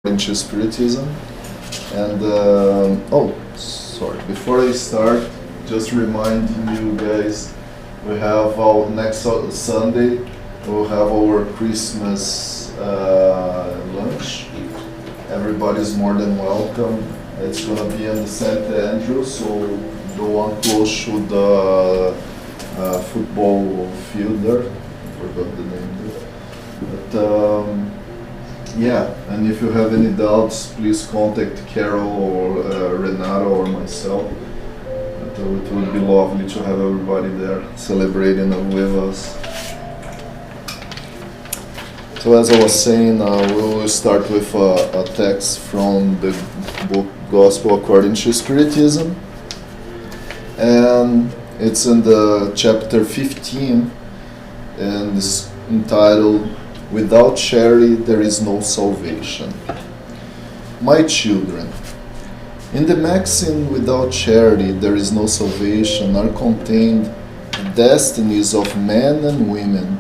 into Spiritism. And before I start, just reminding you guys, we have our next Sunday, we'll have our Christmas lunch. Everybody's more than welcome. It's gonna be in the St. Andrews, so the one close to the football field there. I forgot the name there. But yeah, and if you have any doubts, please contact Carol or Renata or myself. It would be lovely to have everybody there celebrating with us. So as I was saying, we will start with a text from the book Gospel According to Spiritism. And it's in the chapter 15, and it's entitled, Without Charity There is No Salvation. My children, in the maxim, without charity there is no salvation, are contained the destinies of men and women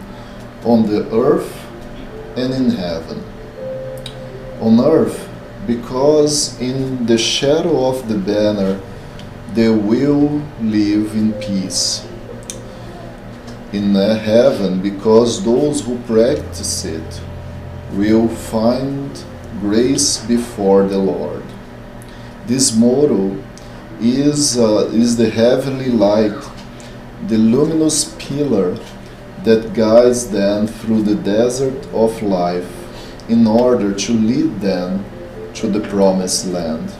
on the earth and in heaven. On earth, because in the shadow of the banner they will live in peace. In heaven, because those who practice it will find grace before the Lord. This motto is the heavenly light, the luminous pillar that guides them through the desert of life in order to lead them to the promised land.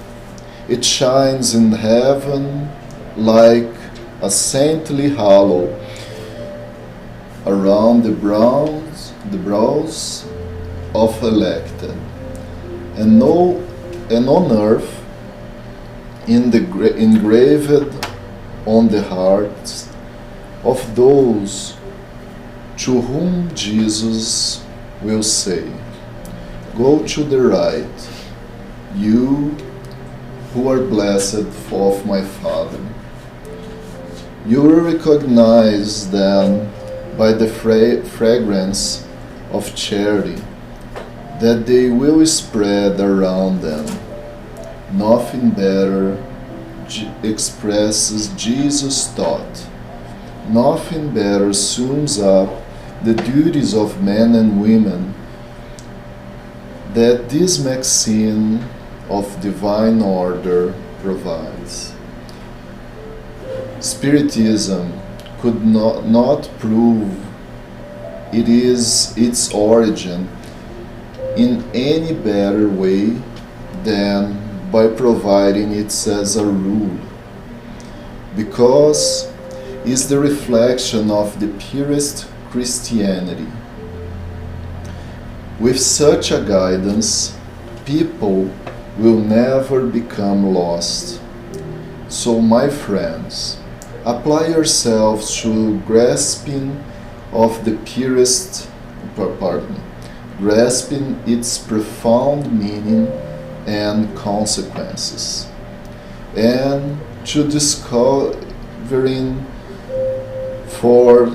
It shines in heaven like a saintly halo around the brows of elected, and on earth engraved on the hearts of those to whom Jesus will say, "Go to the right, you who are blessed of my Father." You will recognize them by the fragrance of charity that they will spread around them. Nothing better expresses Jesus' thought. Nothing better sums up the duties of men and women that this maxim of divine order provides. Spiritism could not prove its origin in any better way than by providing it as a rule, because it's the reflection of the purest Christianity. With such a guidance, people will never become lost. So, my friends, apply yourselves to grasping its profound meaning and consequences, and to discovering for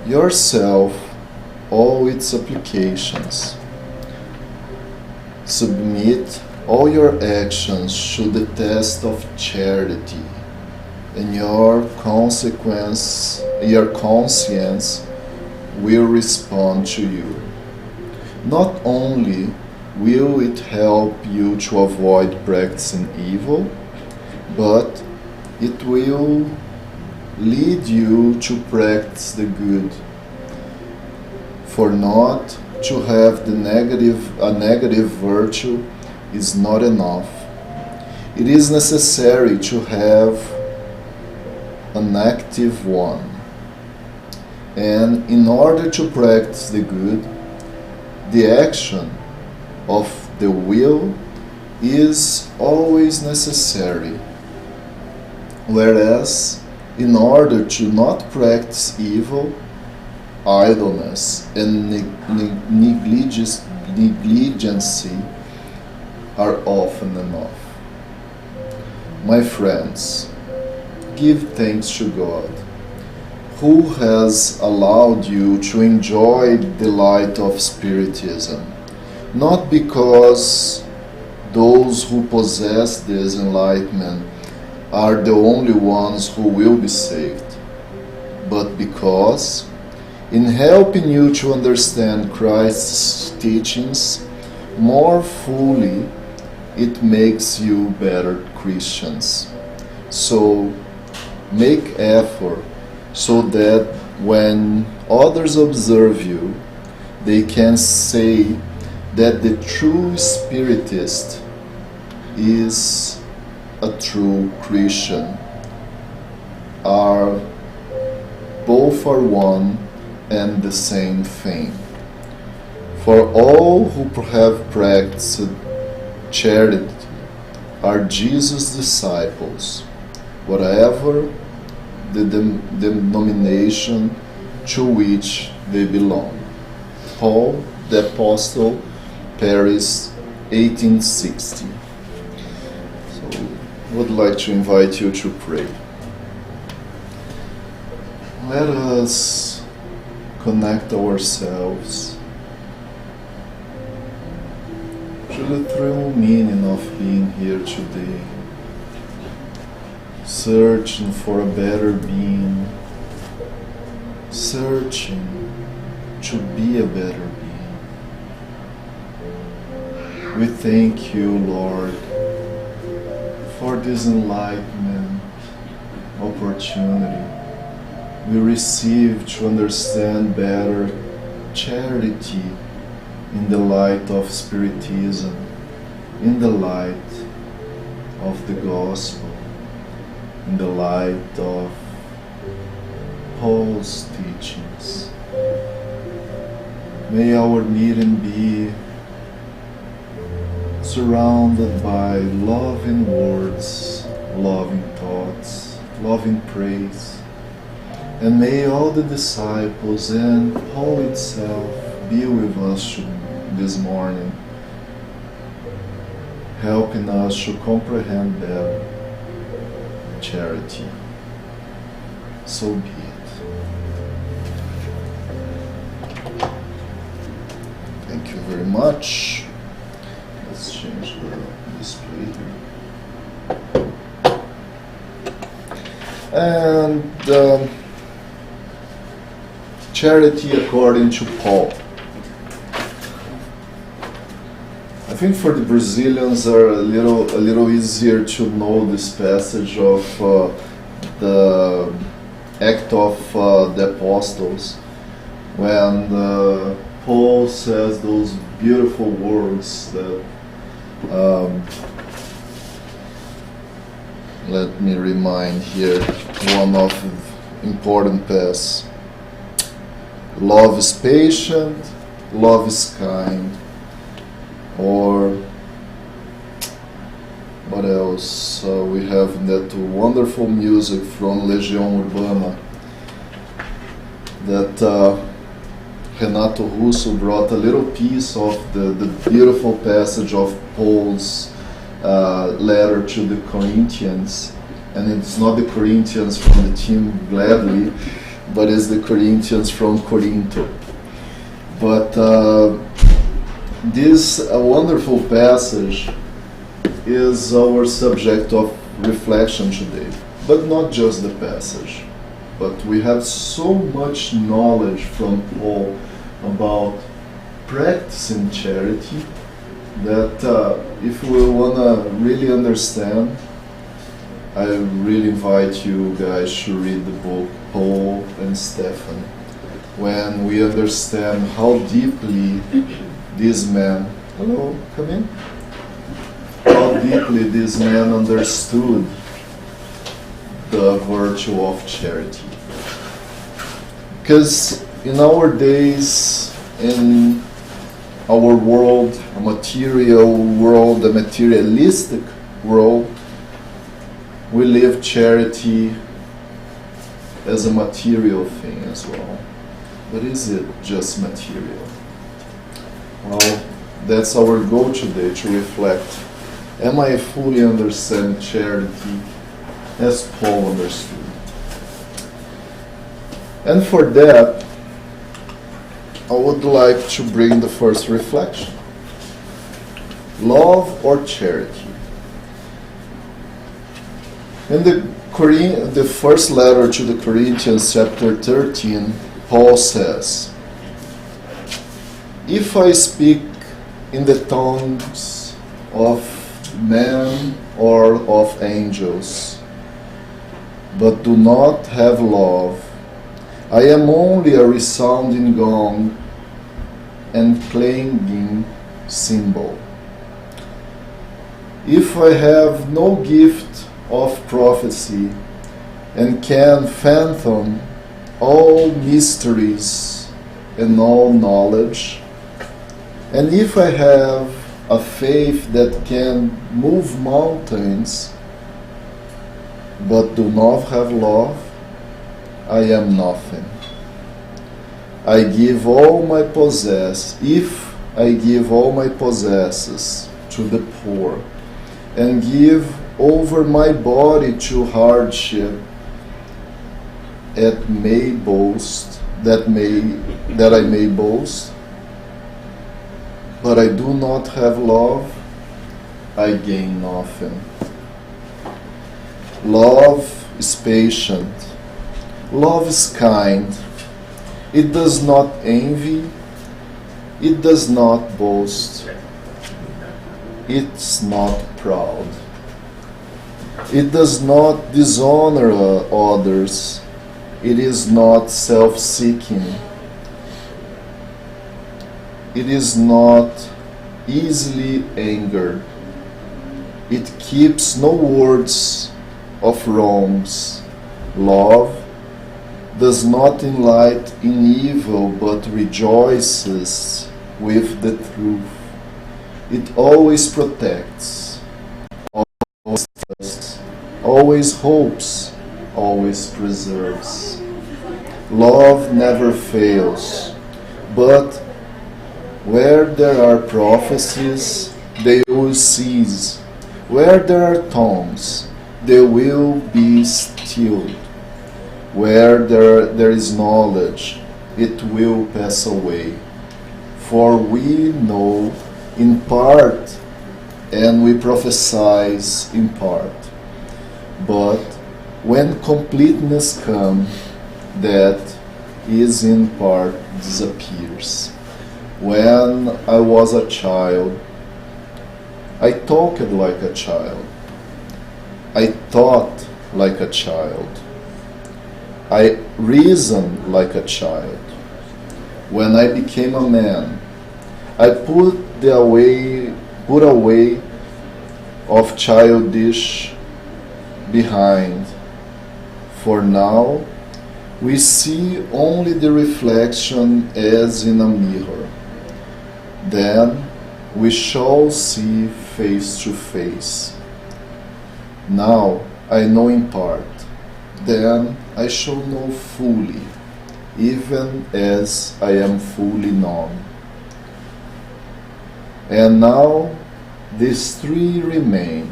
yourself all its applications. Submit all your actions to the test of charity, and your conscience will respond to you. Not only will it help you to avoid practicing evil, but it will lead you to practice the good. For not to have a negative virtue is not enough. It is necessary to have an active one. And in order to practice the good, the action of the will is always necessary. Whereas, in order to not practice evil, idleness and negligence are often enough. My friends, give thanks to God, who has allowed you to enjoy the light of Spiritism, not because those who possess this enlightenment are the only ones who will be saved, but because, in helping you to understand Christ's teachings more fully, it makes you better Christians. So, make effort so that when others observe you, they can say that the true Spiritist is a true Christian. Both are one and the same thing. For all who have practiced charity are Jesus' disciples, whatever the denomination to which they belong. Paul the Apostle, Paris, 1860. So, I would like to invite you to pray. Let us connect ourselves to the true meaning of being here today, searching for a better being, searching to be a better being. We thank you, Lord, for this enlightenment opportunity we receive to understand better charity in the light of Spiritism, in the light of the Gospel, in the light of Paul's teachings. May our meeting be surrounded by loving words, loving thoughts, loving praise. And may all the disciples and Paul itself be with us this morning, helping us to comprehend better charity. So be it. Thank you very much. Let's change the display here. And charity according to Paul. I think for the Brazilians are a little easier to know this passage of the Act of the Apostles, when Paul says those beautiful words that let me remind here one of the important passages. Love is patient, love is kind. Or what else? We have that wonderful music from Legião Urbana that Renato Russo brought a little piece of the beautiful passage of Paul's letter to the Corinthians. And it's not the Corinthians from the team Gladly, but it's the Corinthians from Corinto. But this wonderful passage is our subject of reflection today. But not just the passage. But we have so much knowledge from Paul about practicing charity that if we want to really understand, I really invite you guys to read the book Paul and Stephen, when we understand how deeply this man, hello, come in, how deeply this man understood the virtue of charity. Because in our days, in our world, a material world, a materialistic world, we live charity as a material thing as well. But is it just material? Well, that's our goal today, to reflect. Am I fully understanding charity as Paul understood? And for that, I would like to bring the first reflection. Love or charity? In the first letter to the Corinthians, chapter 13, Paul says, "If I speak in the tongues of men or of angels, but do not have love, I am only a resounding gong and clanging cymbal. If I have no gift of prophecy and can fathom all mysteries and all knowledge, and if I have a faith that can move mountains, but do not have love, I am nothing. I give all my if I give all my possessions to the poor, and give over my body to hardship, that I may boast, but I do not have love, I gain nothing. Love is patient. Love is kind. It does not envy. It does not boast. It's not proud. It does not dishonor others. It is not self-seeking. It is not easily angered. It keeps no words of wrongs. Love does not delight in evil, but rejoices with the truth. It always protects, always trusts, always hopes, always preserves. Love never fails, but where there are prophecies, they will cease. Where there are tongues, they will be stilled. Where there is knowledge, it will pass away. For we know in part, and we prophesy in part. But when completeness comes, that is in part disappears. When I was a child, I talked like a child. I thought like a child. I reasoned like a child. When I became a man, I put away of childish behind. For now, we see only the reflection as in a mirror. Then we shall see face to face. Now I know in part, then I shall know fully, even as I am fully known. And now these three remain: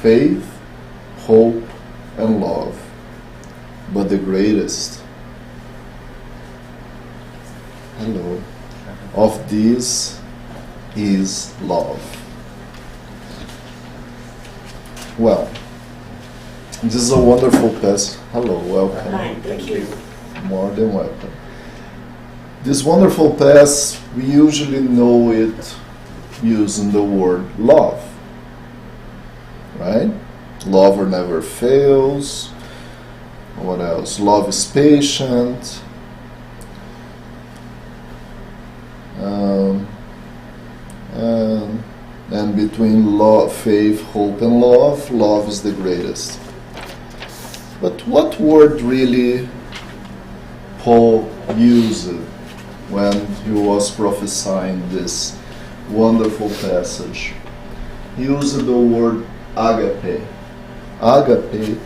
faith, hope, and love. But the greatest of these is love. Well, this is a wonderful passage. Hello, welcome. Hi, thank you. More than welcome. This wonderful passage, we usually know it using the word love, right? Love never fails. What else? Love is patient. And between love, faith, hope, and love is the greatest. But what word really Paul used when he was prophesying this wonderful passage? He used the word agape. Agape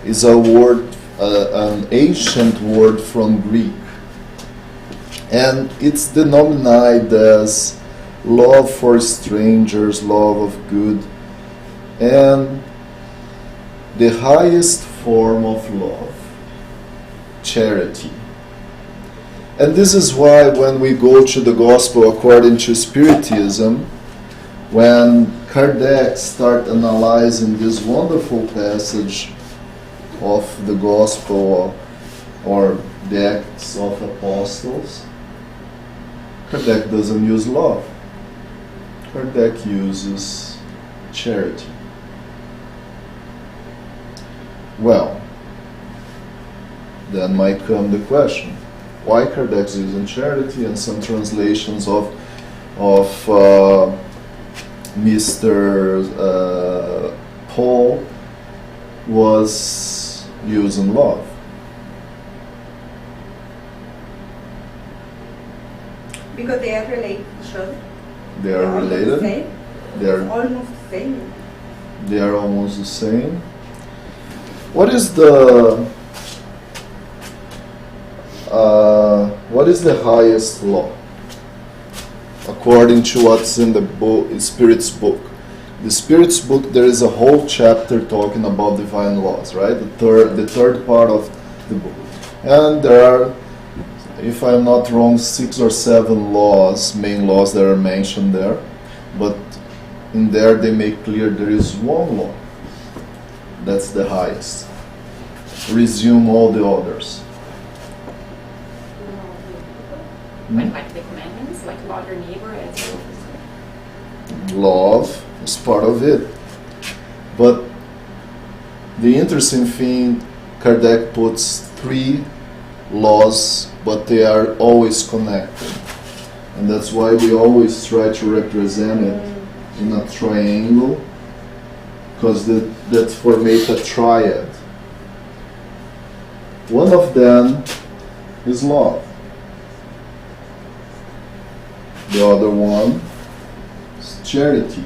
is a word, an ancient word from Greek, and it's denominated as love for strangers, love of good, and the highest form of love, charity. And this is why when we go to the gospel according to Spiritism, when Kardec started analyzing this wonderful passage of the Gospel or the Acts of Apostles, Kardec doesn't use love. Kardec uses charity. Well, then might come the question, why Kardec is using charity, and some translations of Mr. Paul was using love. Because they are related. They are related. They are almost the same. They are almost the same. What is the highest law according to what's in the book, Spirit's book? The Spirit's book, there is a whole chapter talking about divine laws, right? The third part of the book, and there are, if I'm not wrong, 6 or 7 laws, main laws that are mentioned there. But in there they make clear there is one law that's the highest. Resume all the others. Like the commandments, like love your neighbor as yourself. Love is part of it. But the interesting thing, Kardec puts 3 laws, but they are always connected. And that's why we always try to represent it in a triangle, because that formates a triad. One of them is love. The other one is charity.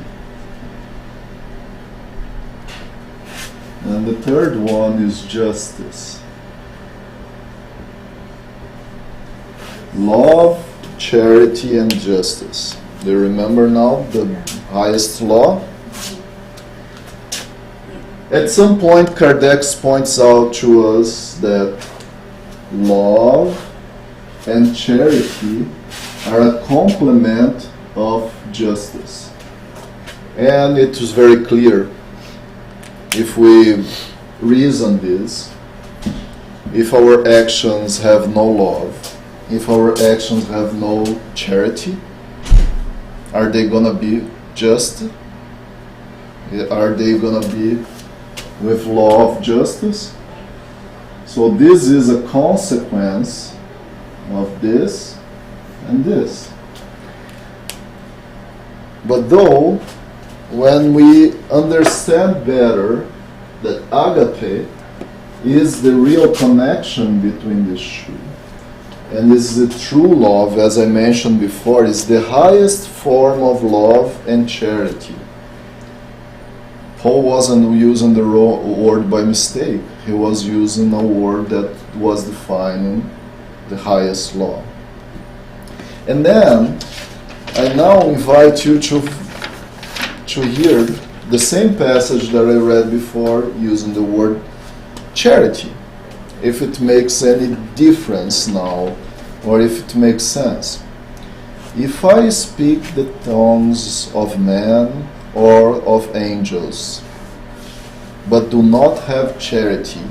And the third one is justice. Love, charity, and justice. Do you remember now the highest law? At some point, Kardec points out to us that love and charity are a complement of justice. And it is very clear, if we reason this, if our actions have no love, if our actions have no charity, are they gonna be just? Are they gonna be with law of justice? So this is a consequence of this and this. But though, when we understand better that agape is the real connection between these two, and is the true love, as I mentioned before, is the highest form of love and charity. Paul wasn't using the word by mistake. He was using a word that was defining the highest law. And then, I now invite you to hear the same passage that I read before using the word charity. If it makes any difference now, or if it makes sense. If I speak the tongues of men or of angels, but do not have charity,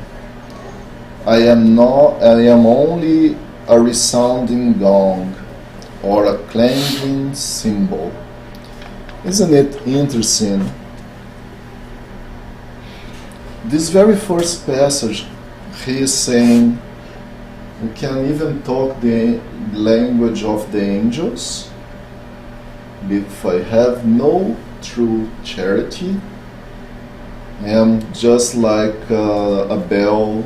I am only a resounding gong or a clanging cymbal. Isn't it interesting? This very first passage, he is saying we can even talk the language of the angels. If I have no true charity, I am just like a bell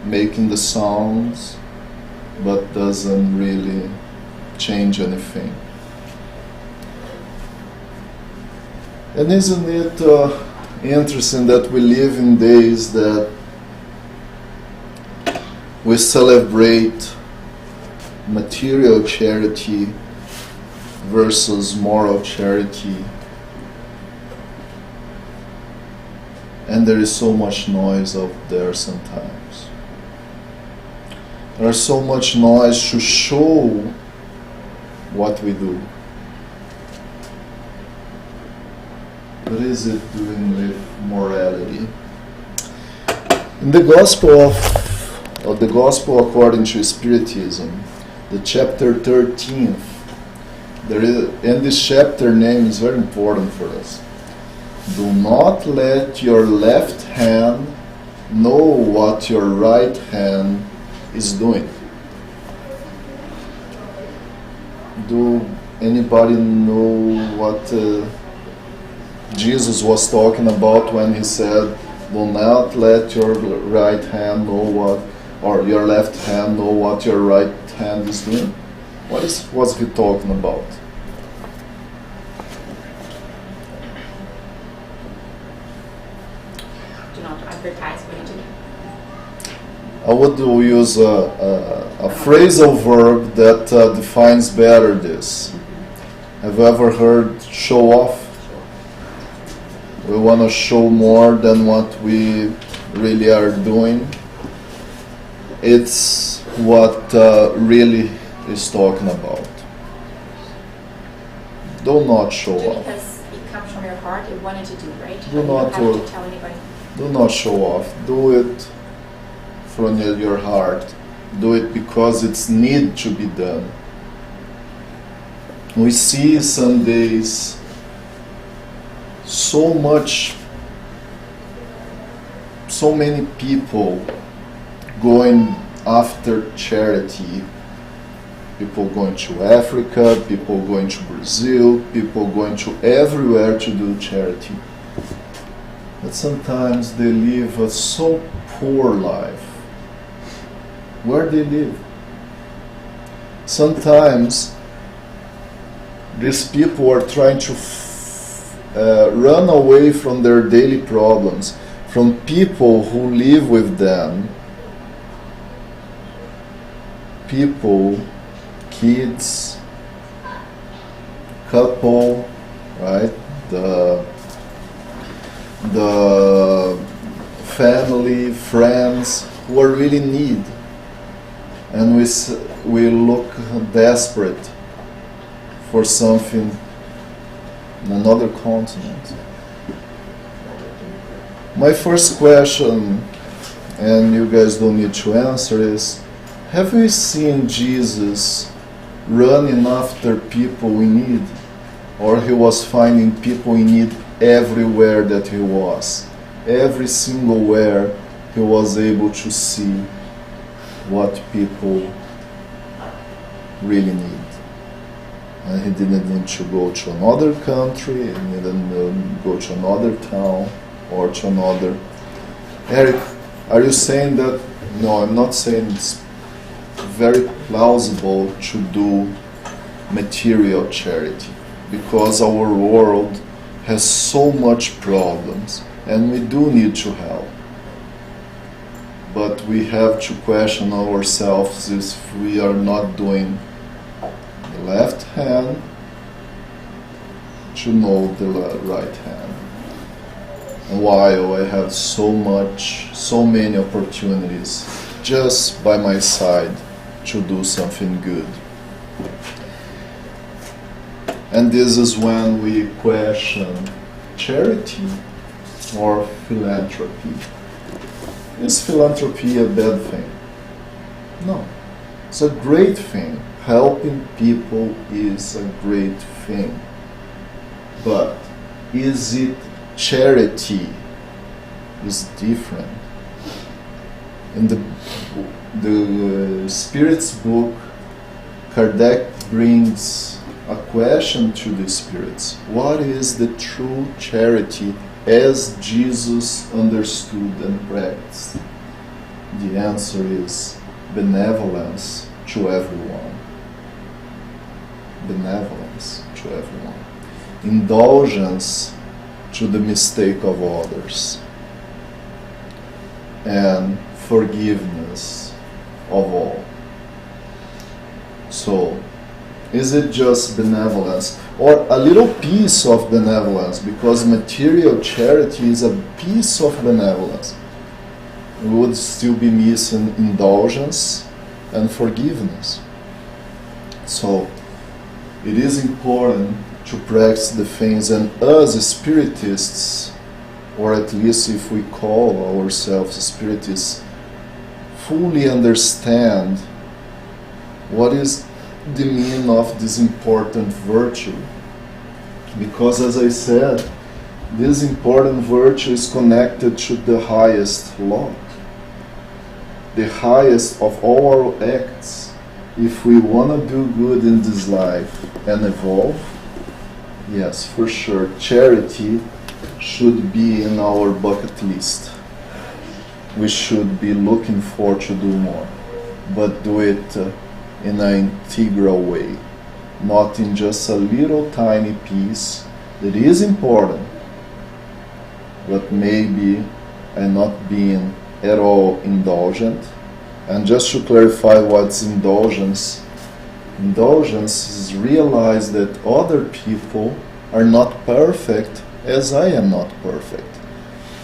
making the sounds, but doesn't really change anything. And isn't it interesting that we live in days that we celebrate material charity versus moral charity, and there is so much noise out there sometimes. There's so much noise to show what we do. What is it doing with morality? In the Gospel of the Gospel according to Spiritism, the chapter 13th, and this chapter name is very important for us. Do not let your left hand know what your right hand is doing. Do anybody know what Jesus was talking about when he said, do not let your right hand know what, or your left hand know what your right hand is doing? What was he talking about? Do not advertise what you do. I would use a phrasal verb that defines better this. Have you ever heard show off? We want to show more than what we really are doing. It's what really is talking about. Do not show Do off. because it comes from your heart, you wanted to do, right? Do You not don't have do- to tell anybody. Do not show off. Do it from your heart. Do it because it's need to be done. We see some days so many people going after charity. People going to Africa, people going to Brazil, people going to everywhere to do charity. But sometimes they live a so poor life. Where they live? Sometimes these people are trying to run away from their daily problems, from people who live with them. People, kids, couple, right? The family, friends who are really in need. And we look desperate for something in another continent. My first question, and you guys don't need to answer, is, have we seen Jesus running after people in need? Or he was finding people in need everywhere that he was? Every single where he was able to see what people really need. And he didn't need to go to another country, he didn't go to another town or to another. Erick, are you saying that? No, I'm not saying it's very plausible to do material charity, because our world has so much problems and we do need to help. But we have to question ourselves if we are not doing the left hand to know the right hand. And while I have so many opportunities just by my side to do something good. And this is when we question charity or philanthropy. Is philanthropy a bad thing? No. It's a great thing. Helping people is a great thing. But is it charity? Is different. In the Spirit's book, Kardec brings a question to the spirits. What is the true charity as Jesus understood and practiced? The answer is benevolence to everyone. Benevolence to everyone. Indulgence to the mistake of others. And forgiveness of all. So, is it just benevolence? Or a little piece of benevolence, because material charity is a piece of benevolence. We would still be missing indulgence and forgiveness. So, it is important to practice the things, and us spiritists, or at least if we call ourselves spiritists, fully understand what is the meaning of this important virtue. Because as I said, this important virtue is connected to the highest law, the highest of all our acts. If we want to do good in this life and evolve, yes, for sure, charity should be in our bucket list. We should be looking for to do more, but do it in an integral way, not in just a little tiny piece that is important, but maybe I'm not being at all indulgent. And just to clarify what's indulgence, indulgence is realize that other people are not perfect as I am not perfect.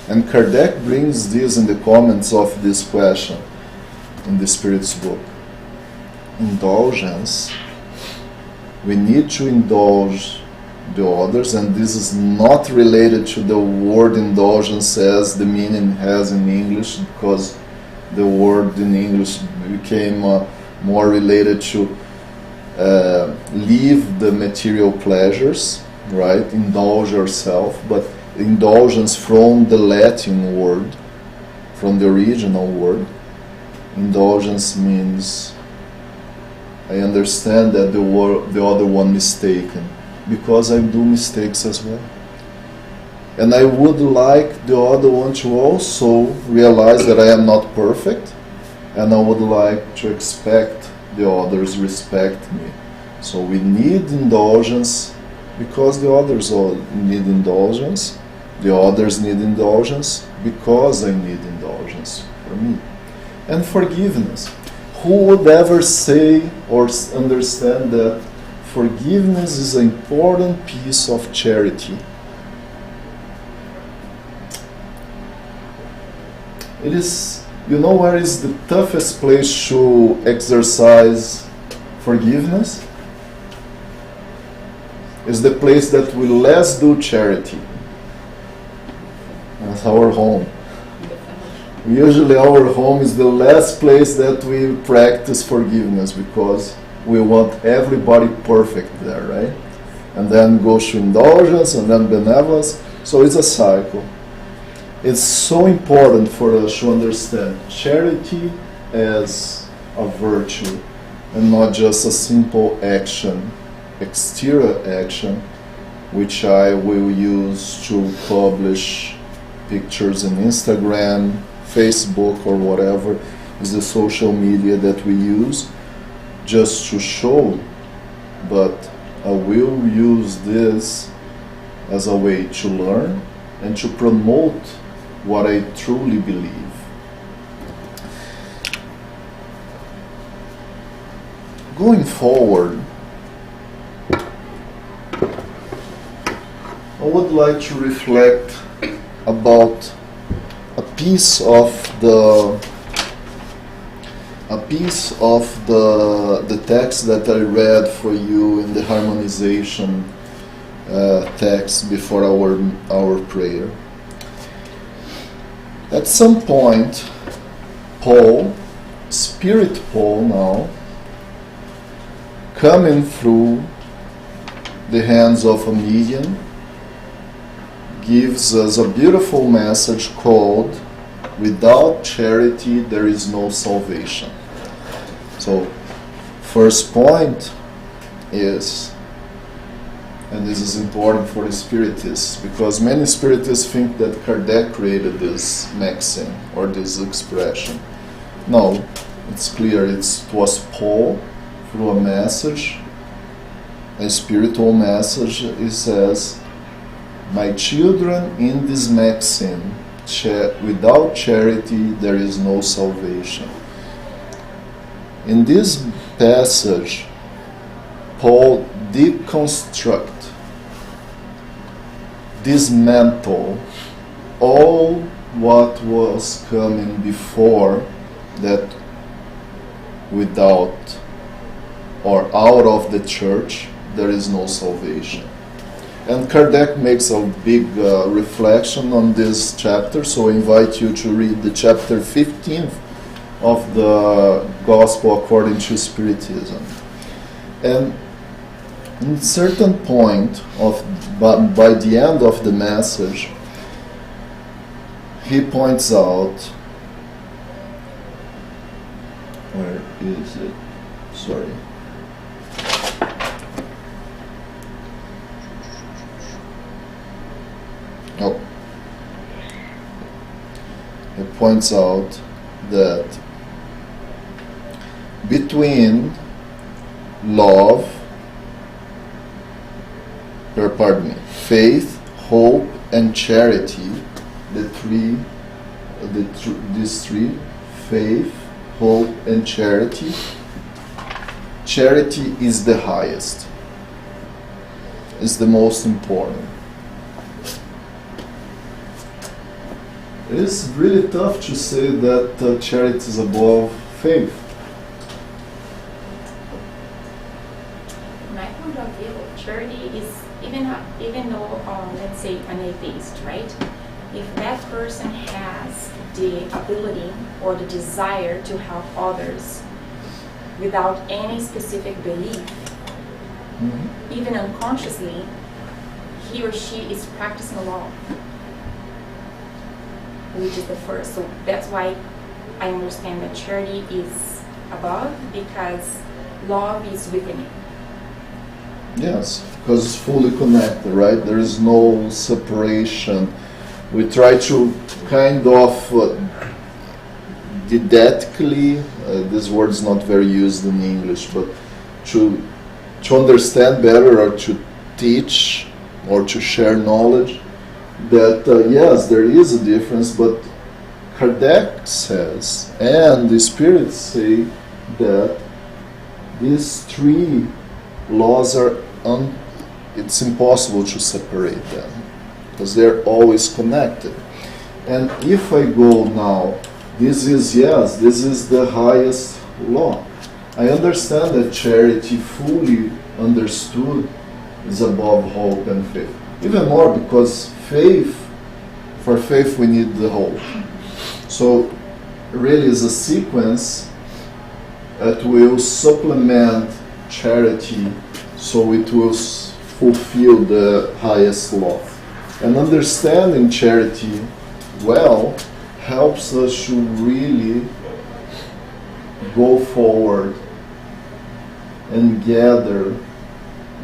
And Kardec brings this in the comments of this question in the Spirit's book. Indulgence, we need to indulge the others, and this is not related to the word indulgence as the meaning has in English, because the word in English became more related to leave the material pleasures, right? Indulge yourself, but indulgence from the Latin word, from the original word, indulgence means I understand that the other one mistaken, because I do mistakes as well. And I would like the other one to also realize that I am not perfect, and I would like to expect the others respect me. So we need indulgence because the others all need indulgence. The others need indulgence because I need indulgence for me. And forgiveness. Who would ever say or understand that forgiveness is an important piece of charity? It is, you know where is the toughest place to exercise forgiveness? Is the place that we less do charity. That's our home. Usually our home is the last place that we practice forgiveness, because we want everybody perfect there, right? And then goes to indulgence and then benevolence. So it's a cycle. It's so important for us to understand charity as a virtue and not just a simple action, exterior action, which I will use to publish pictures in Instagram, Facebook, or whatever is the social media that we use just to show, but I will use this as a way to learn and to promote what I truly believe. Going forward, I would like to reflect about a piece of the text that I read for you in the harmonization text before our prayer. At some point, Paul, Spirit Paul now, coming through the hands of a medium, gives us a beautiful message called, "Without charity there is no salvation." So, first point is, and this is important for the Spiritists, because many Spiritists think that Kardec created this maxim or this expression. No, it's clear, it was Paul, through a message, a spiritual message. It says, "My children, in this maxim, without charity there is no salvation." In this passage, Paul deconstruct, dismantle all what was coming before that, without or out of the church there is no salvation. And Kardec makes a big reflection on this chapter, so I invite you to read the chapter 15 of the Gospel according to Spiritism. And in a certain point, by the end of the message, he points out, where is it? Sorry. Oh. He points out that between love, faith, hope, and charity, these three, faith, hope, and charity, charity is the highest, is the most important. It is really tough to say that charity is above faith. My point of view, charity is, even though, let's say, an atheist, right? If that person has the ability or the desire to help others without any specific belief, even unconsciously, he or she is practicing love, which is the first. So that's why I understand that charity is above, because love is within it. Yes, because it's fully connected, right? There is no separation. We try to kind of didactically, this word is not very used in English, but to understand better or to teach or to share knowledge that yes, there is a difference, but Kardec says, and the spirits say, that these three laws are it's impossible to separate them because they're always connected. And if I go now, this is the highest law. I understand that charity, fully understood, is above hope and faith. Even more, because for faith we need the hope. So really is a sequence that will supplement charity, so it will fulfill the highest law. And understanding charity well helps us to really go forward and gather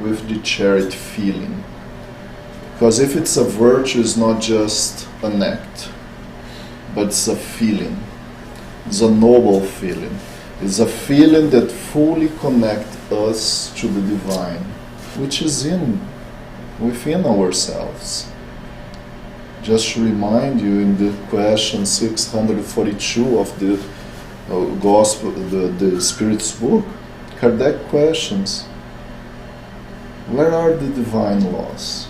with the charity feeling. Because if it's a virtue, it's not just an act, but it's a feeling. It's a noble feeling. It's a feeling that fully connects us to the divine, which is within ourselves. Just to remind you, in the question 642 of the Gospel, the Spirit's book, Kardec questions, where are the divine laws?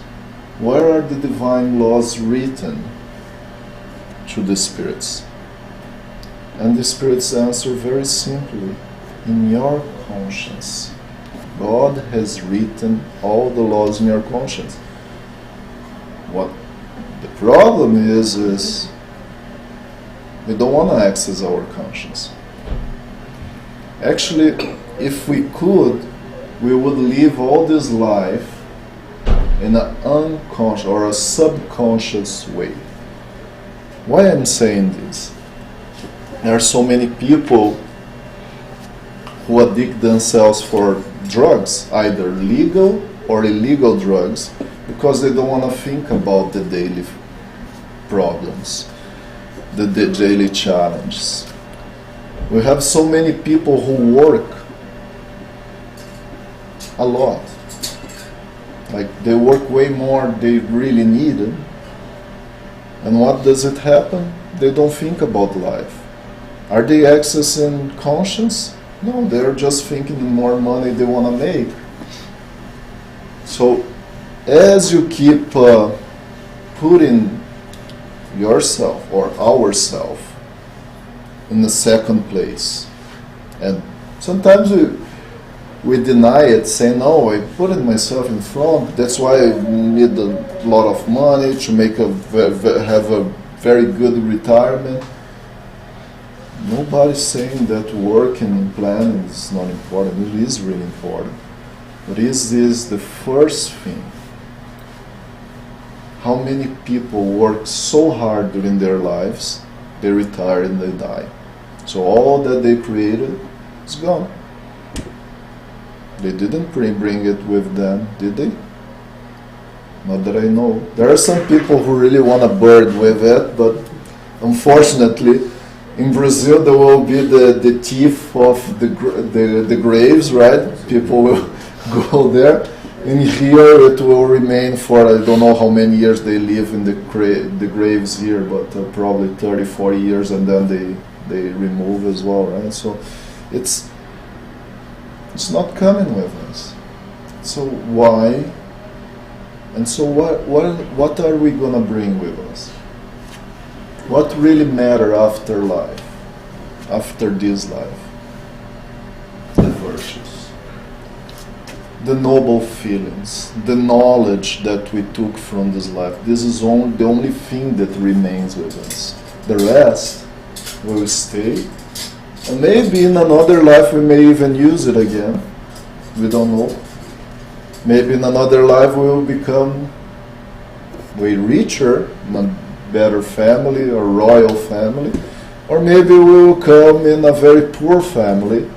Where are the divine laws written to the spirits? And the spirits answer very simply, in your conscience. God has written all the laws in your conscience. What the problem is we don't want to access our conscience. Actually, if we could, we would live all this life in an unconscious or a subconscious way. Why I'm saying this? There are so many people who addict themselves for drugs, either legal or illegal drugs, because they don't want to think about the daily problems, the daily challenges. We have so many people who work a lot. Like, they work way more than they really needed. And what does it happen? They don't think about life. Are they accessing conscience? No, they're just thinking the more money they want to make. So, as you keep putting yourself or ourself in the second place, and sometimes we deny it, say no, I put it myself in front. That's why I need a lot of money to make have a very good retirement. Nobody's saying that working and planning is not important. It is really important. But this is the first thing. How many people work so hard during their lives, they retire and they die. So all that they created is gone. They didn't bring it with them, did they? Not that I know. There are some people who really want a bird with it, but unfortunately, in Brazil there will be the thief of the graves, right? People will go there. In here it will remain for, I don't know how many years they live in the graves here, but probably 30, 40 years, and then they remove as well, right? So it's not coming with us. So why? And so what are we gonna bring with us? What really matter after life, after this life? The virtues, the noble feelings, the knowledge that we took from this life. This is the only thing that remains with us. The rest will stay. And maybe in another life we may even use it again. We don't know. Maybe in another life we will become way richer, in a better family or royal family. Or maybe we will come in a very poor family,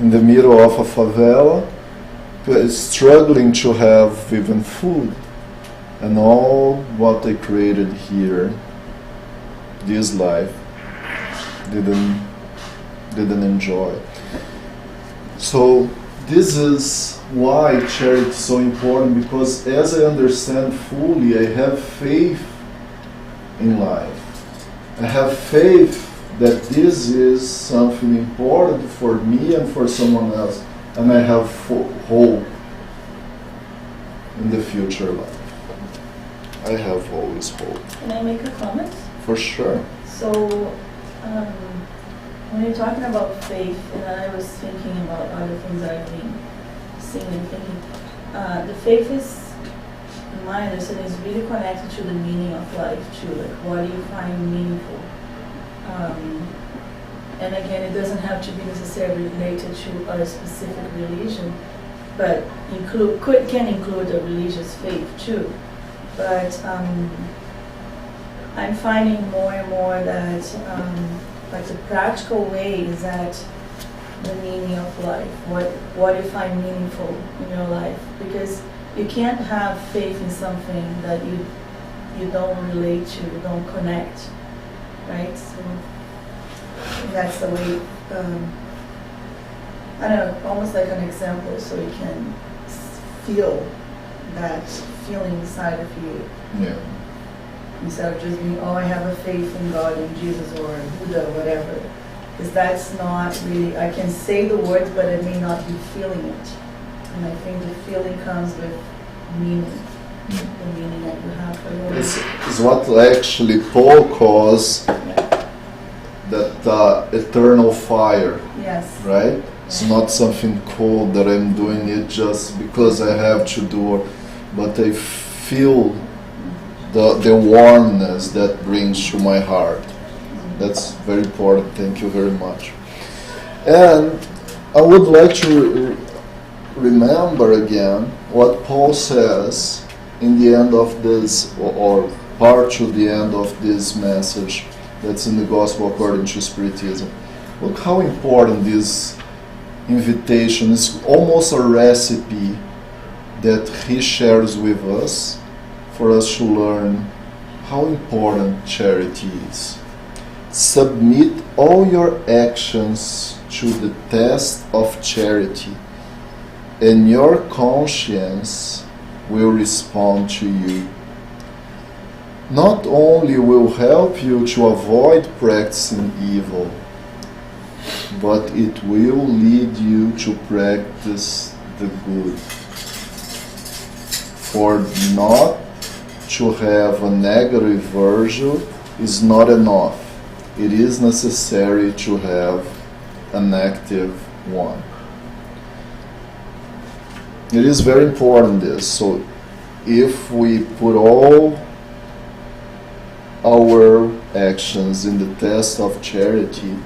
in the middle of a favela, struggling to have even food. And all what they created here, this life, didn't enjoy. So this is why charity is so important, because as I understand fully, I have faith in life. I have faith that this is something important for me and for someone else, and I have hope in the future life. I have always hope. Can I make a comment? For sure. So, when you're talking about faith, and I was thinking about other things that I've been seeing and thinking, the faith is, in my understanding, is really connected to the meaning of life too. Like, what do you find meaningful? And again, it doesn't have to be necessarily related to a specific religion, but can include a religious faith too. But I'm finding more and more that like the practical ways that the meaning of life, what you find meaningful in your life, because you can't have faith in something that you don't relate to, you don't connect, right? So that's the way, I don't know, almost like an example, so you can feel that feeling inside of you. Yeah. Instead of just being, oh, I have a faith in God, in Jesus, or Buddha, whatever. Because that's not really, I can say the words, but I may not be feeling it. And I think the feeling comes with meaning, the meaning that you have for your life. It's what actually Paul calls that eternal fire. Yes. Right? It's not something cold that I'm doing it just because I have to do it, but I feel the warmness that brings to my heart. That's very important. Thank you very much. And I would like to remember again what Paul says in the end of this, or part to the end of this message that's in the Gospel according to Spiritism. Look how important this invitation is, almost a recipe that he shares with us for us to learn how important charity is. Submit all your actions to the test of charity, and your conscience will respond to you. Not only will help you to avoid practicing evil, but it will lead you to practice the good. For not to have a negative virtue is not enough. It is necessary to have an active one. it is very important this. So if we put all our actions in the test of charity,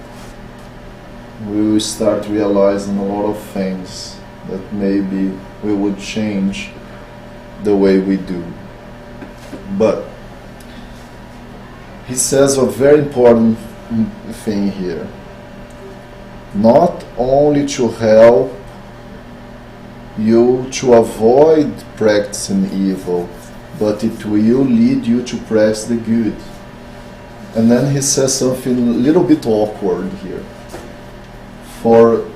we will start realizing a lot of things that maybe we would change the way we do. But he says a very important thing here. Not only to help you to avoid practicing evil, but it will lead you to practice the good. And then he says something a little bit awkward here. For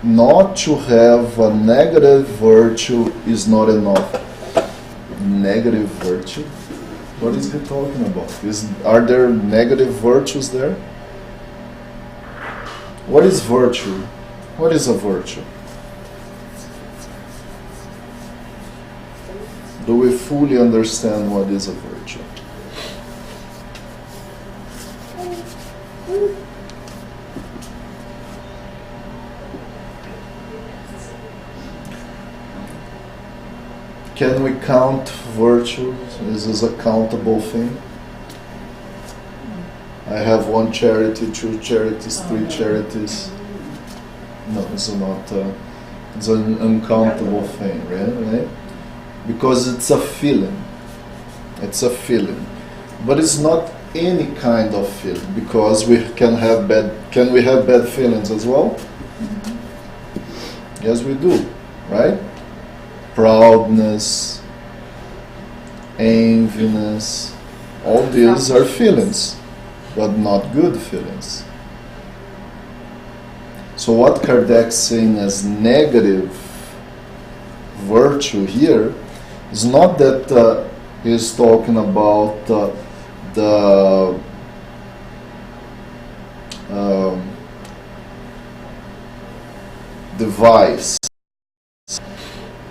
not to have a negative virtue is not enough. Negative virtue? What is he talking about? Are there negative virtues there? What is virtue? What is a virtue? Do we fully understand what is a virtue? Can we count virtues? Is this a countable thing? I have one charity, two charities, three charities. No, it's not. It's an uncountable thing, right? Because it's a feeling. It's a feeling, but it's not any kind of feeling. Because we can have bad. Can we have bad feelings as well? Mm-hmm. Yes, we do, right? Proudness, enviness, all these are feelings, but not good feelings. So what Kardec is saying as negative virtue here is not that he's talking about the vice,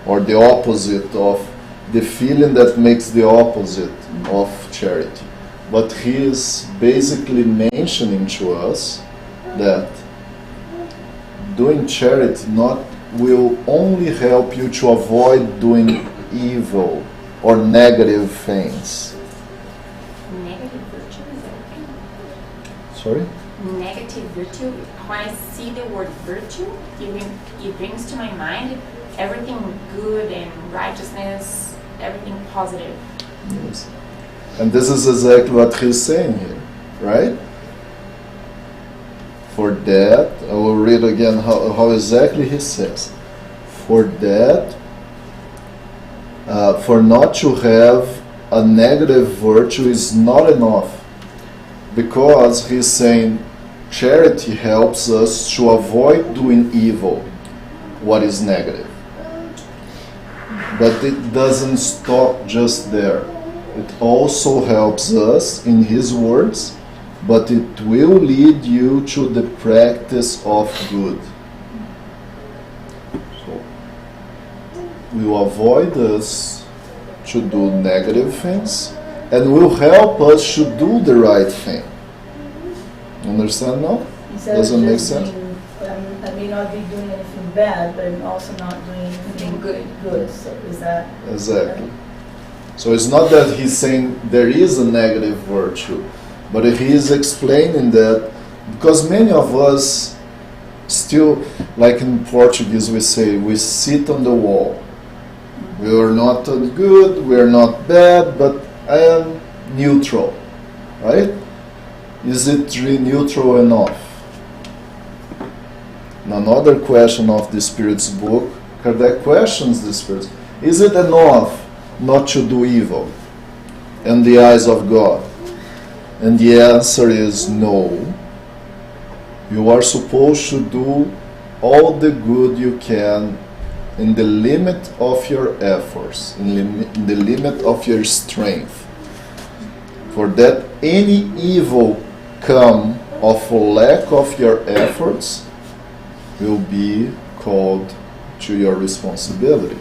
or the opposite of the feeling that makes the opposite of charity. But he is basically mentioning to us that doing charity will only help you to avoid doing evil or negative things. Negative virtue, is that okay? Sorry? Negative virtue, when I see the word virtue, it brings to my mind everything good and righteousness, everything positive. Yes. And this is exactly what he's saying here, right? For that, I will read again how exactly he says. For that, for not to have a negative virtue is not enough. Because he's saying charity helps us to avoid doing evil, what is negative. But it doesn't stop just there. It also helps us, in his words, but it will lead you to the practice of good. So, will avoid us to do negative things, and will help us to do the right thing. Understand now? Doesn't make sense? I may not be doing anything bad, but I'm also not doing anything good. So is that... Exactly. So it's not that he's saying there is a negative virtue, but he is explaining that because many of us still, like in Portuguese we say, we sit on the wall. We are not good, we are not bad, but I am neutral, right? Is it really neutral enough? Another question of the Spirit's book, Kardec questions the Spirit. Is it enough not to do evil in the eyes of God? And the answer is no. You are supposed to do all the good you can in the limit of your efforts, in the limit of your strength. For that any evil come of lack of your efforts will be called to your responsibility.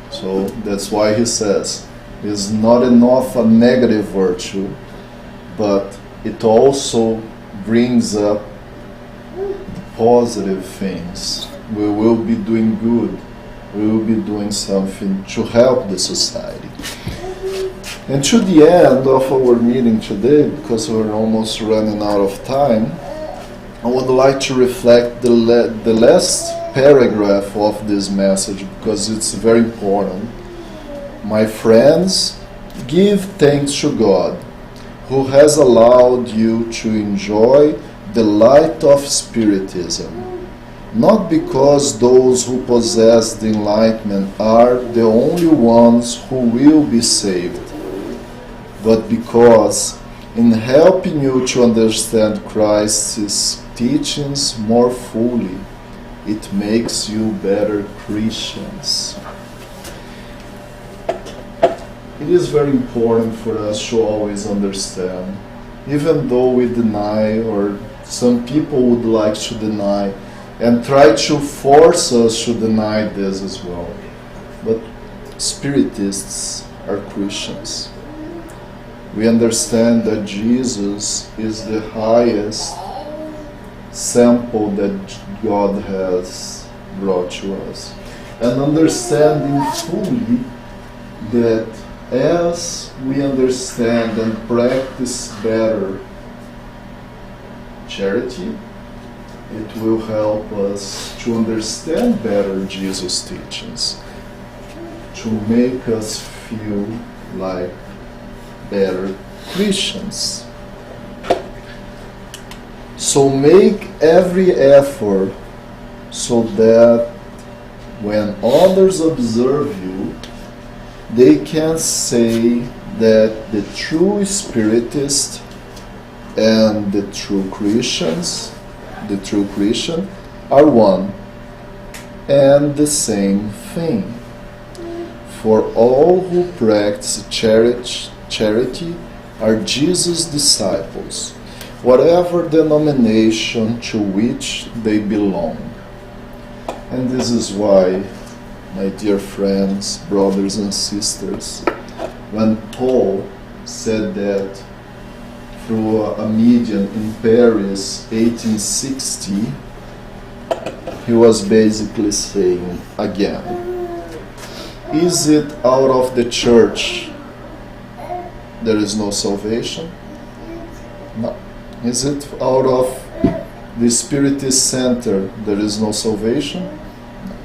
So that's why he says it's not enough a negative virtue, but it also brings up positive things. We will be doing good we will be doing something to help the society. And to the end of our meeting today, because we're almost running out of time, I would like to reflect the last paragraph of this message, because it's very important. My friends, give thanks to God, who has allowed you to enjoy the light of Spiritism, not because those who possess the enlightenment are the only ones who will be saved, but because in helping you to understand Christ's teachings more fully, it makes you better Christians. It is very important for us to always understand, even though we deny, or some people would like to deny, and try to force us to deny this as well. But Spiritists are Christians. We understand that Jesus is the highest sample that God has brought to us. And understanding fully that as we understand and practice better charity, it will help us to understand better Jesus' teachings, to make us feel like better Christians. So make every effort so that when others observe you, they can say that the true Spiritist and the true Christian are one and the same thing. For all who practice charity are Jesus' disciples, whatever denomination to which they belong. And this is why, my dear friends, brothers and sisters, when Paul said that through a medium in Paris, 1860, he was basically saying again, is it out of the church there is no salvation? No. Is it out of the Spiritist center there is no salvation? No.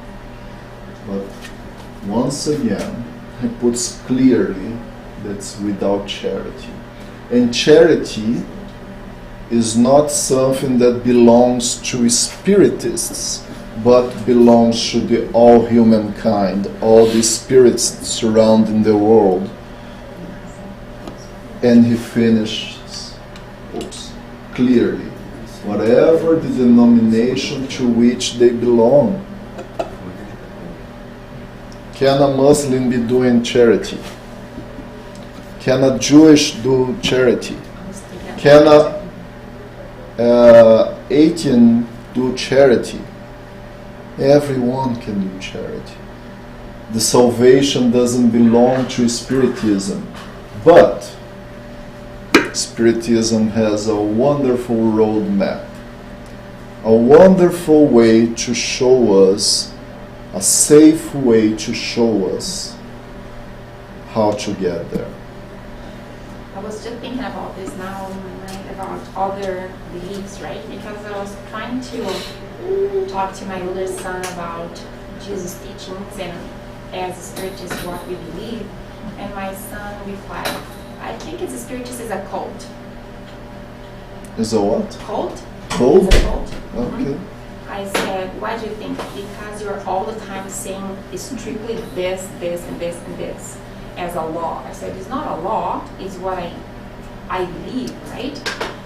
But once again, he puts clearly that's without charity. And charity is not something that belongs to Spiritists, but belongs to the all humankind, all the spirits surrounding the world. And he finishes clearly, whatever the denomination to which they belong. Can a Muslim be doing charity? Can a Jewish do charity? Can a atheist do charity? Everyone can do charity. The salvation doesn't belong to Spiritism, but Spiritism has a wonderful roadmap, a wonderful way to show us, a safe way to show us how to get there. I was just thinking about this now in my mind about other beliefs, right? Because I was trying to talk to my older son about Jesus' teachings and as a spiritist what we believe, and my son replied, I think it's a spiritist is a cult. Is a what? Cult? Cult? It's a cult. Okay. I said, why do you think? Because you're all the time saying it's strictly this, this, and this, and this as a law. I said, it's not a law, it's what I believe, right?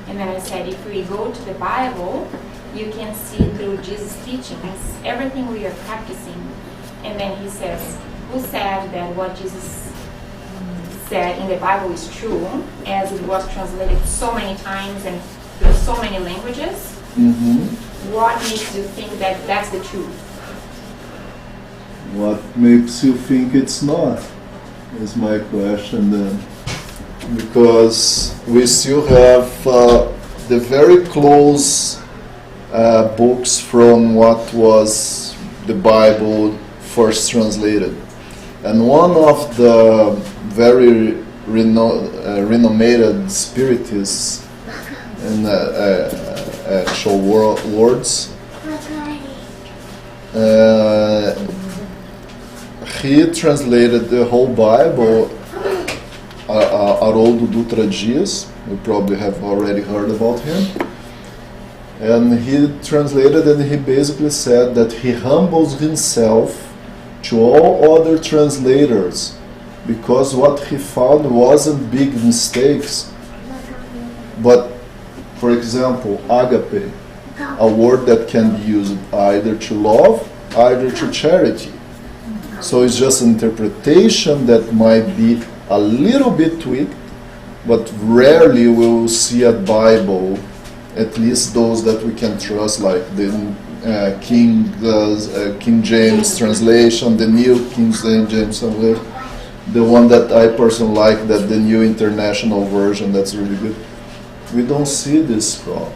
And then I said, if we go to the Bible, you can see through Jesus' teachings everything we are practicing. And then he says, who said that what Jesus said in the Bible is true, as it was translated so many times and through so many languages? What makes you think that that's the truth? What makes you think it's not? Is my question then. Because we still have the very close books from what was the Bible first translated. And one of the very renowned spiritists in actual words, he translated the whole Bible, Haroldo Dutra Dias. You probably have already heard about him. And he translated, and he basically said that he humbles himself to all other translators, because what he found wasn't big mistakes, but, for example, agape, a word that can be used either to love, either to charity. So it's just an interpretation that might be a little bit tweaked, but rarely we will see a Bible, at least those that we can trust, like the King James translation, the New King James, the one that I personally like, that the New International Version, that's really good. We don't see this problem.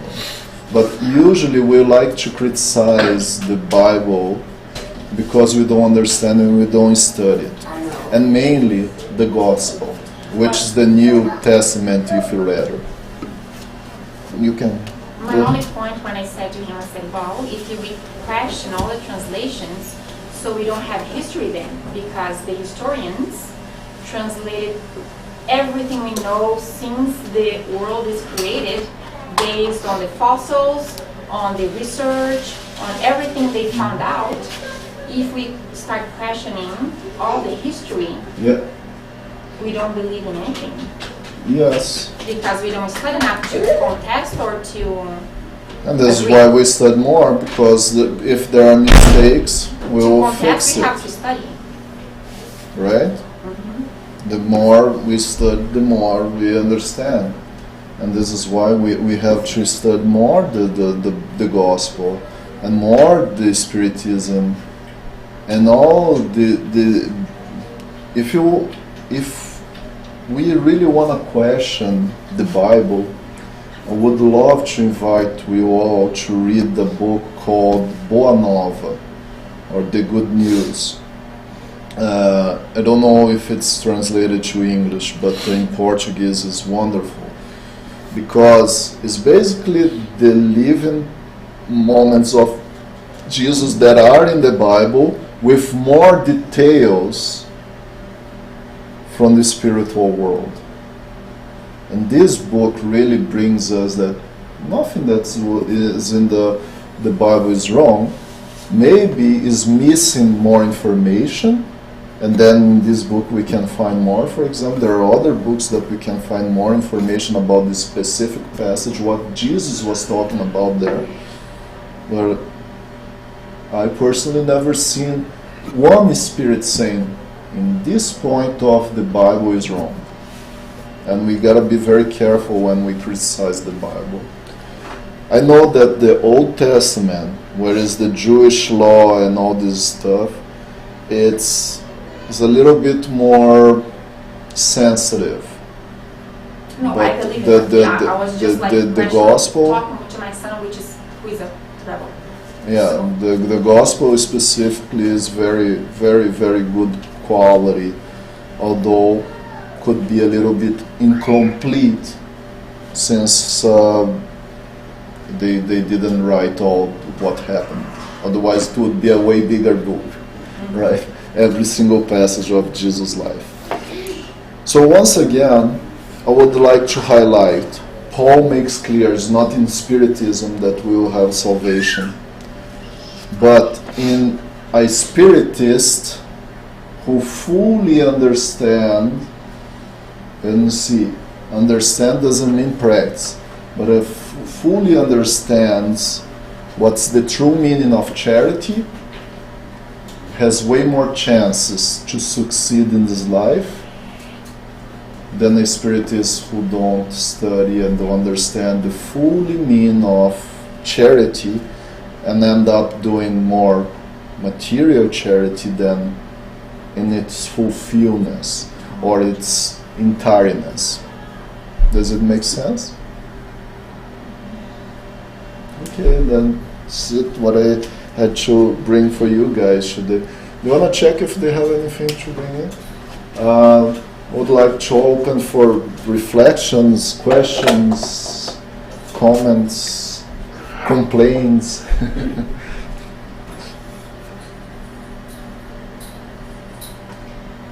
But usually we like to criticize the Bible because we don't understand and we don't study it. And mainly the Gospel, which is the New Testament if you read it. You can. My only point when I said to him, I said, well, if you question all the translations, so we don't have history then, because the historians translated everything we know since the world is created based on the fossils, on the research, on everything they found out. If we start questioning all the history, we don't believe in anything. Yes. Because we don't study enough to contest or to... And this is why we study more, because if there are mistakes, we will fix it. We have to study. Right? Mm-hmm. The more we study, the more we understand. And this is why we have to study more the Gospel, and more the Spiritism, and all if we really want to question the Bible, I would love to invite you all to read the book called Boa Nova, or The Good News. I don't know if it's translated to English, but in Portuguese is wonderful, because it's basically the living moments of Jesus that are in the Bible with more details from the spiritual world. And this book really brings us that nothing that is in the Bible is wrong. Maybe is missing more information, and then in this book we can find more. For example, there are other books that we can find more information about this specific passage, what Jesus was talking about there. But I personally never seen one spirit saying, in this point of the Bible is wrong. And we gotta be very careful when we criticize the Bible. I know that the Old Testament, where is the Jewish law and all this stuff, it's a little bit more sensitive. No, but I believe in that. I was just the gospel, talking to my son, who is a rebel. Yeah, so. The gospel specifically is very, very, very good quality, although could be a little bit incomplete since they didn't write all what happened. Otherwise, it would be a way bigger book, right? Every single passage of Jesus' life. So once again, I would like to highlight, Paul makes clear it's not in Spiritism that we will have salvation, but in a Spiritist who fully understand, and see, understand doesn't mean practice, but if fully understands what's the true meaning of charity, has way more chances to succeed in this life than a Spiritist who don't study and don't understand the fully meaning of charity and end up doing more material charity than in its fulfillment or its entireness. Does it make sense? Okay, then that's it, what I had to bring for you guys today. You wanna check if they have anything to bring in? Would like to open for reflections, questions, comments, complaints.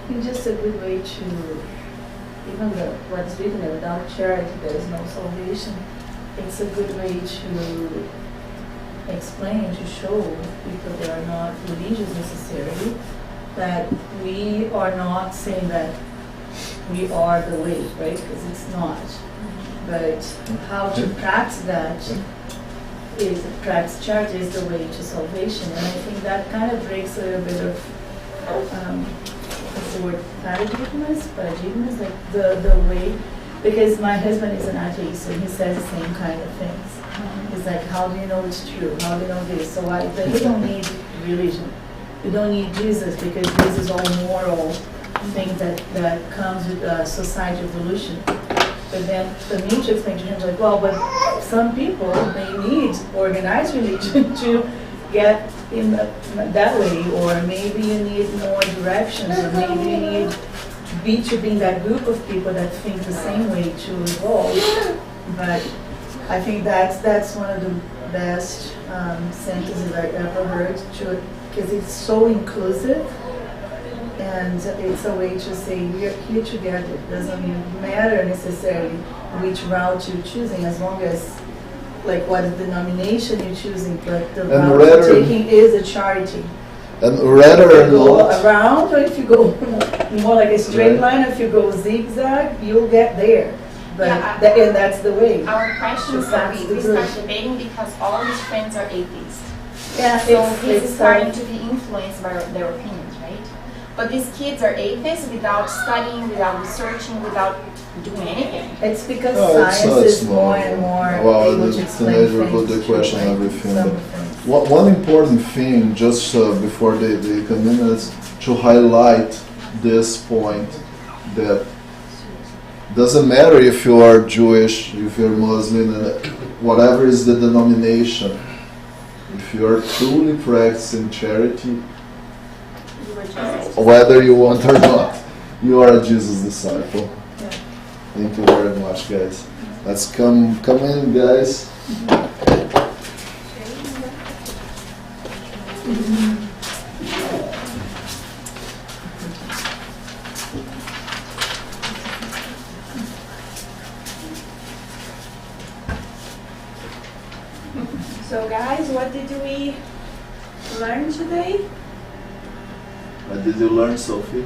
It's just a good way to, even what's written there, without charity there is no salvation. It's a good way to explain, to show people that are not religious necessarily, that we are not saying that we are the way, right? Because it's not. But how to practice that is, practice charity is the way to salvation. And I think that kind of breaks a little bit of, what's the word, paradigmas, like the way, because my husband is an atheist and he says the same kind of things. It's like, how do you know it's true? How do you know this? So you don't need religion. You don't need Jesus, because this is all moral thing that comes with society evolution. But then for me to explain to him, like, well, but some people, they need organized religion to get in that way, or maybe you need more directions, or maybe you need to be in that group of people that think the same way to evolve. But I think that's one of the best sentences I've ever heard, because it's so inclusive, and it's a way to say we're here together. It doesn't matter necessarily which route you're choosing, as long as, like, what denomination you're choosing, but the route you're taking is a charity. And rather if than you go not around, or if you go more like a straight line, if you go zigzag, you'll get there. But and that's the way. Our question is we start debating because all his friends are atheists. Yeah, so he's starting to be influenced by their opinions, right? But these kids are atheists without studying, without researching, without doing anything. It's because science is more and more able to explain things. The question, right? Everything. One important thing, just before they come in, is to highlight this point that doesn't matter if you are Jewish, if you're Muslim, whatever is the denomination. If you are truly practicing charity, whether you want or not, you are a Jesus disciple. Yeah. Thank you very much, guys. Let's come in, guys. So guys, what did we learn today? What did you learn, Sophie?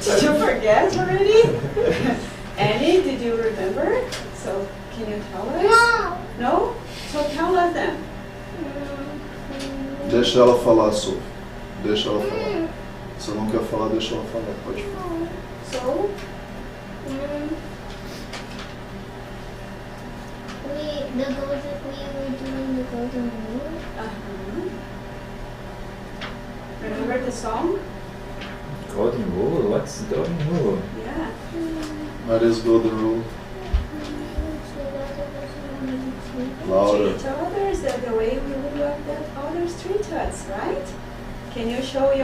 Did you forget already? Annie, did you remember? So can you tell us? No? So tell us then. Deixa ela falar, Sophie. Deixa ela falar. Se não quer falar, deixa ela falar. Pode falar. So? The golden, we were doing the golden rule. Remember the song? Golden rule? What's the golden rule? Yeah. What is golden rule? Louder. Treat others the way we would love that others treat us, right? Can you show your